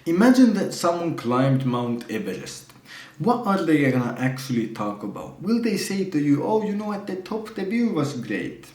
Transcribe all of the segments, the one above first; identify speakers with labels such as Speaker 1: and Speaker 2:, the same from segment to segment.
Speaker 1: Imagine that someone climbed Mount Everest. What are they gonna actually talk about? Will they say to you, oh, at the top the view was great?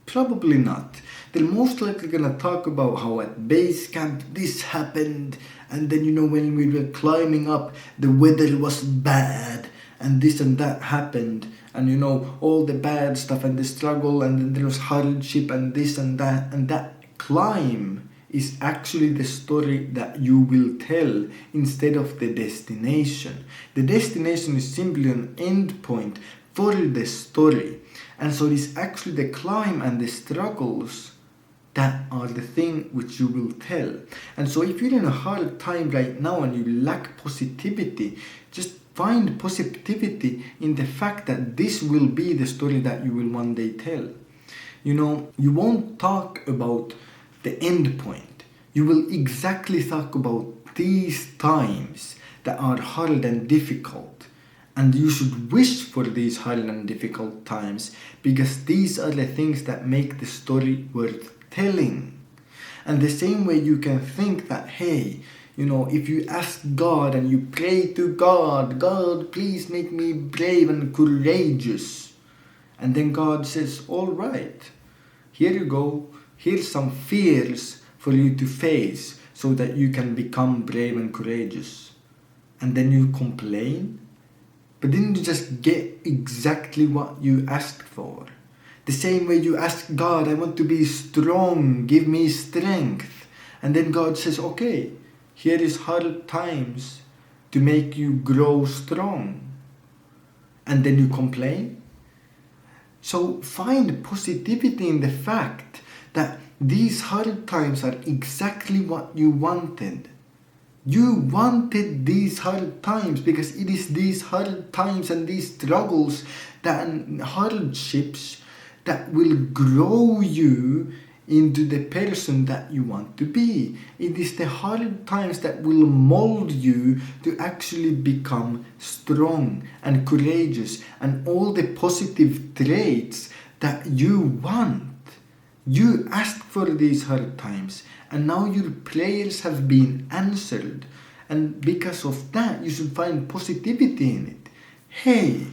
Speaker 1: Probably not. They're most likely gonna talk about how at base camp this happened, and then when we were climbing up the weather was bad, and this and that happened, and all the bad stuff and the struggle, and then there was hardship and this and that climb is actually the story that you will tell instead of the destination. The destination is simply an end point for the story. And so it's actually the climb and the struggles that are the thing which you will tell. And so if you're in a hard time right now and you lack positivity, just find positivity in the fact that this will be the story that you will one day tell. You won't talk about the end point. You will exactly talk about these times that are hard and difficult. And you should wish for these hard and difficult times, because these are the things that make the story worth telling. And the same way you can think that, hey, if you ask God and you pray to God, God, please make me brave and courageous. And then God says, all right, here you go. Here's some fears for you to face so that you can become brave and courageous. And then you complain. But didn't you just get exactly what you asked for? The same way you ask God, I want to be strong, give me strength. And then God says, okay, here is hard times to make you grow strong. And then you complain. So find positivity in the fact that these hard times are exactly what you wanted. You wanted these hard times because it is these hard times and these struggles and hardships that will grow you into the person that you want to be. It is the hard times that will mold you to actually become strong and courageous and all the positive traits that you want. You asked for these hard times, and now your prayers have been answered. And because of that, you should find positivity in it. Hey,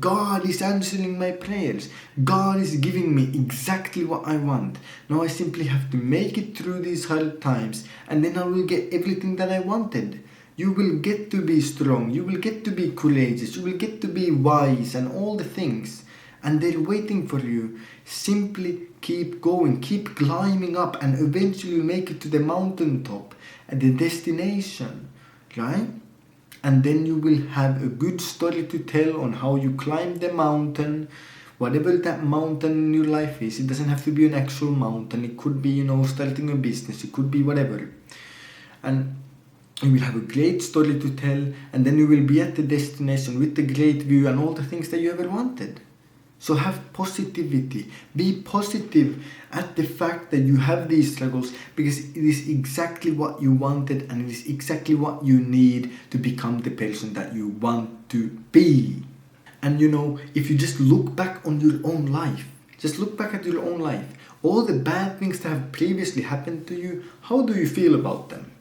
Speaker 1: God is answering my prayers. God is giving me exactly what I want. Now I simply have to make it through these hard times, and then I will get everything that I wanted. You will get to be strong. You will get to be courageous. You will get to be wise and all the things. And they're waiting for you. Simply keep going, keep climbing up, and eventually you'll make it to the mountaintop at the destination, right? And then you will have a good story to tell on how you climbed the mountain, whatever that mountain in your life is. It doesn't have to be an actual mountain. It could be, starting a business. It could be whatever. And you will have a great story to tell, and then you will be at the destination with the great view and all the things that you ever wanted. So have positivity. Be positive at the fact that you have these struggles, because it is exactly what you wanted and it is exactly what you need to become the person that you want to be. And if you just look back on your own life, just look back at your own life, all the bad things that have previously happened to you, how do you feel about them?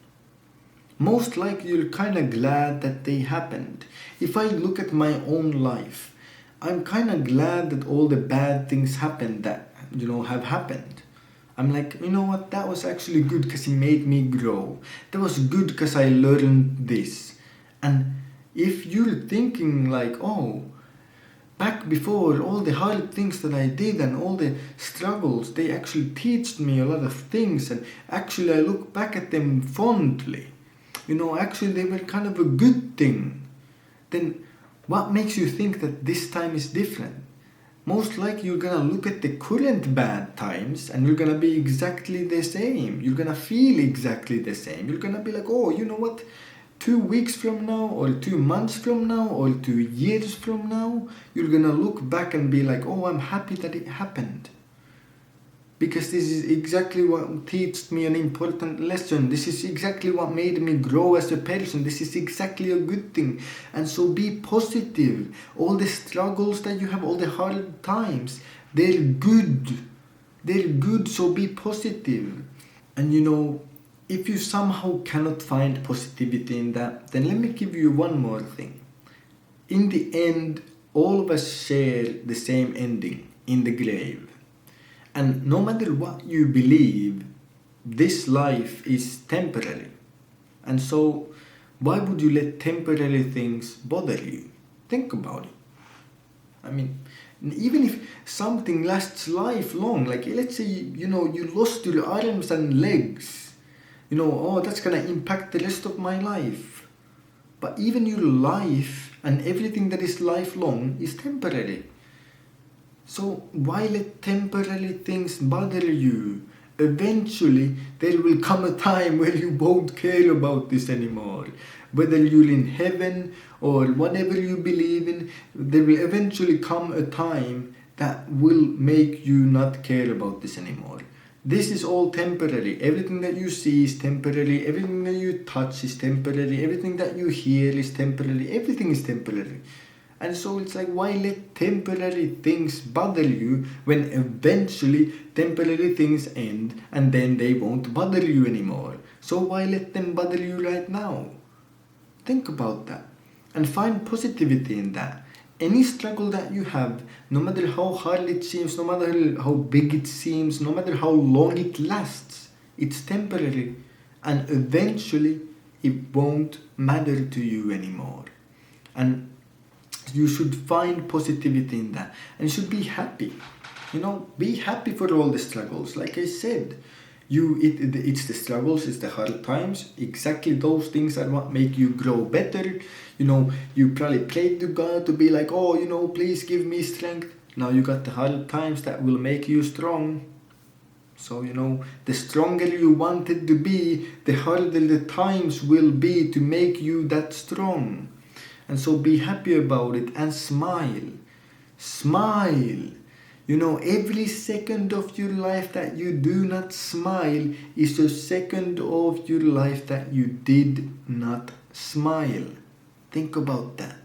Speaker 1: Most likely you're kind of glad that they happened. If I look at my own life, I'm kind of glad that all the bad things happened that, have happened. I'm like, what, that was actually good because it made me grow. That was good because I learned this. And if you're thinking like, oh, back before, all the hard things that I did and all the struggles, they actually taught me a lot of things, and actually I look back at them fondly. Actually they were kind of a good thing. Then what makes you think that this time is different? Most likely you're gonna look at the current bad times and you're gonna be exactly the same. You're gonna feel exactly the same. You're gonna be like, oh, you know what? 2 weeks from now, or 2 months from now, or 2 years from now, you're gonna look back and be like, oh, I'm happy that it happened. Because this is exactly what taught me an important lesson. This is exactly what made me grow as a person. This is exactly a good thing. And so be positive. All the struggles that you have, all the hard times, they're good. They're good, so be positive. And if you somehow cannot find positivity in that, then let me give you one more thing. In the end, all of us share the same ending in the grave. And no matter what you believe, this life is temporary. And so, why would you let temporary things bother you? Think about it. I mean, even if something lasts lifelong, like let's say, you lost your arms and legs, oh, that's gonna impact the rest of my life. But even your life and everything that is lifelong is temporary. So why let temporary things bother you? Eventually, there will come a time where you won't care about this anymore. Whether you're in heaven or whatever you believe in, there will eventually come a time that will make you not care about this anymore. This is all temporary. Everything that you see is temporary. Everything that you touch is temporary. Everything that you hear is temporary. Everything is temporary. And so it's like, why let temporary things bother you when eventually temporary things end and then they won't bother you anymore? So why let them bother you right now? Think about that and find positivity in that. Any struggle that you have, no matter how hard it seems, no matter how big it seems, no matter how long it lasts, it's temporary, and eventually it won't matter to you anymore. And you should find positivity in that, and you should be happy. Be happy for all the struggles. Like I said, it's the struggles, it's the hard times. Exactly those things are what make you grow better. You probably prayed to God to be like, oh, please give me strength. Now you got the hard times that will make you strong. So, the stronger you wanted to be, the harder the times will be to make you that strong. And so be happy about it and smile. Smile. Every second of your life that you do not smile is a second of your life that you did not smile. Think about that.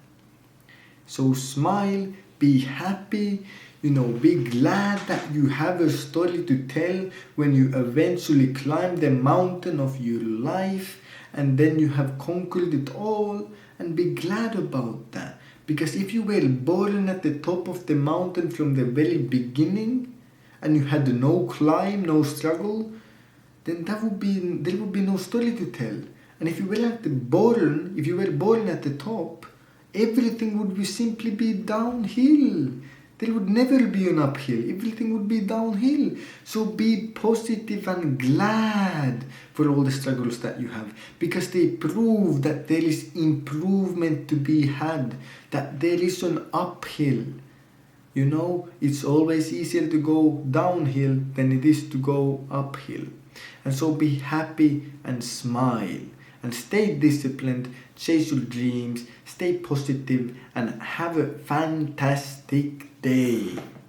Speaker 1: So smile, be happy, be glad that you have a story to tell when you eventually climb the mountain of your life and then you have conquered it all, and be glad about that. Because if you were born at the top of the mountain from the very beginning and you had no climb, no struggle, then there would be no story to tell. And if you were born at the top, everything would simply be downhill. There would never be an uphill. Everything would be downhill. So be positive and glad for all the struggles that you have, because they prove that there is improvement to be had, that there is an uphill. It's always easier to go downhill than it is to go uphill. And so be happy and smile. And stay disciplined, chase your dreams, stay positive, and have a fantastic day.